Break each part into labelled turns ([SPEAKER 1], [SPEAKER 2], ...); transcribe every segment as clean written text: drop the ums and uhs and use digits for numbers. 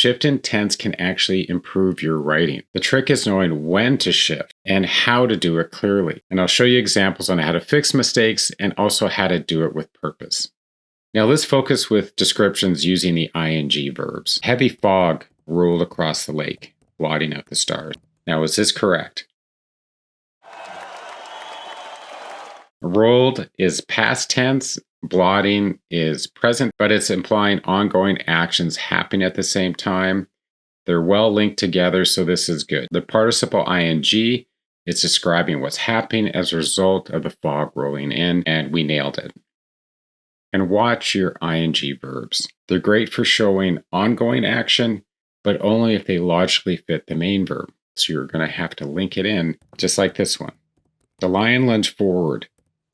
[SPEAKER 1] shift in tense can actually improve your writing. The trick is knowing when to shift and how to do it clearly. And I'll show you examples on how to fix mistakes and also how to do it with purpose. Now let's focus with descriptions using the ing verbs. Heavy fog rolled across the lake, blotting out the stars. Now, is this correct? Rolled is past tense, blotting is present, but it's implying ongoing actions happening at the same time. They're well linked together, so this is good. The participle ing, it's describing what's happening as a result of the fog rolling in, and we nailed it. And watch your ing verbs. They're great for showing ongoing action, but only if they logically fit the main verb. So you're going to have to link it in, just like this one. The lion lunged forward,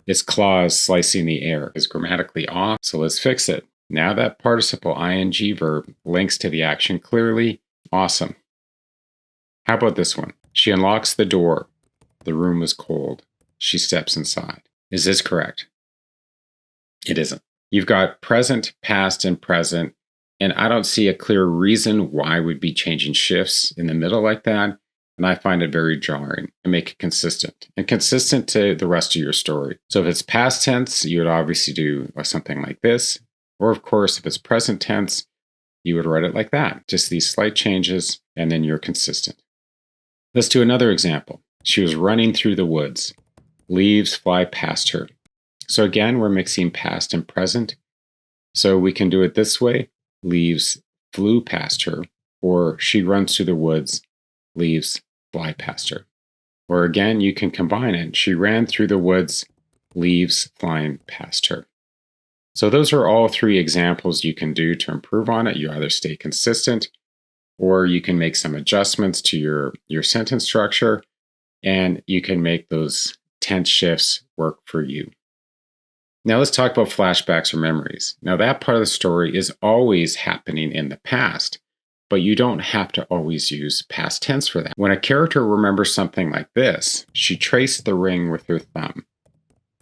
[SPEAKER 1] its claws slicing the air. Is grammatically off, so let's fix it. Now that participle ing verb links to the action clearly. Awesome. How about this one? She unlocks the door. The room was cold. She steps inside. Is this correct? It isn't. You've got present, past, and present, and I don't see a clear reason why we'd be changing shifts in the middle like that, and I find it very jarring and make it consistent, and consistent to the rest of your story. So if it's past tense, you would obviously do something like this, or of course, if it's present tense, you would write it like that. Just these slight changes, and then you're consistent. Let's do another example. She was running through the woods. Leaves fly past her. So again, we're mixing past and present. So we can do it this way. Leaves flew past her, or she runs through the woods. Leaves fly past her. Or again, you can combine it. She ran through the woods. Leaves flying past her. So those are all three examples you can do to improve on it. You either stay consistent, or you can make some adjustments to your sentence structure, and you can make those tense shifts work for you. Now let's talk about flashbacks or memories. Now that part of the story is always happening in the past, but you don't have to always use past tense for that. When a character remembers something like this, she traced the ring with her thumb.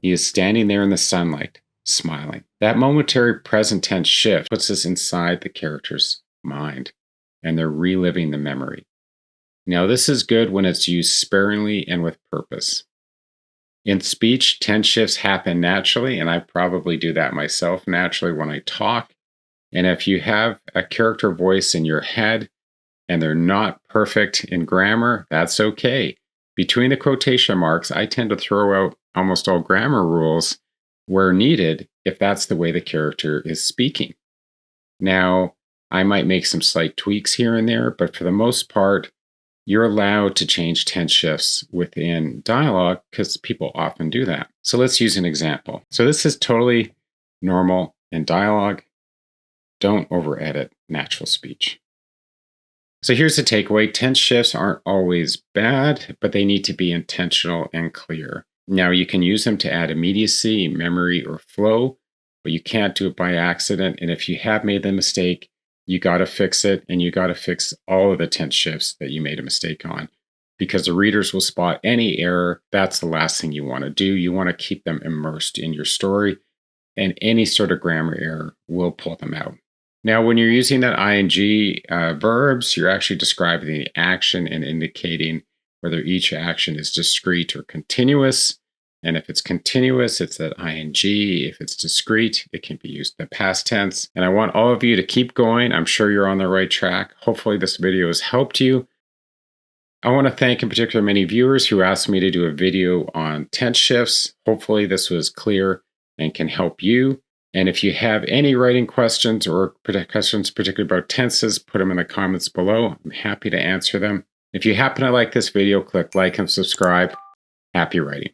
[SPEAKER 1] He is standing there in the sunlight, smiling. That momentary present tense shift puts us inside the character's mind, and they're reliving the memory. Now this is good when it's used sparingly and with purpose. In speech, tense shifts happen naturally, and I probably do that myself naturally when I talk. And if you have a character voice in your head and they're not perfect in grammar, that's okay. Between the quotation marks, I tend to throw out almost all grammar rules where needed if that's the way the character is speaking. Now, I might make some slight tweaks here and there, but for the most part, you're allowed to change tense shifts within dialogue because people often do that. So let's use an example. So this is totally normal in dialogue. Don't over-edit natural speech. So here's the takeaway. Tense shifts aren't always bad, but they need to be intentional and clear. Now you can use them to add immediacy, memory, or flow, but you can't do it by accident. And if you have made the mistake, you got to fix it, and you got to fix all of the tense shifts that you made a mistake on, because the readers will spot any error. That's the last thing you want to do. You want to keep them immersed in your story, and any sort of grammar error will pull them out. Now, when you're using that ing verbs, you're actually describing the action and indicating whether each action is discrete or continuous. And if it's continuous, it's that ing. If it's discrete, it can be used in the past tense. And I want all of you to keep going. I'm sure you're on the right track. Hopefully this video has helped you. I want to thank in particular many viewers who asked me to do a video on tense shifts. Hopefully this was clear and can help you. And if you have any writing questions or questions particularly about tenses, put them in the comments below. I'm happy to answer them. If you happen to like this video, click like and subscribe. Happy writing.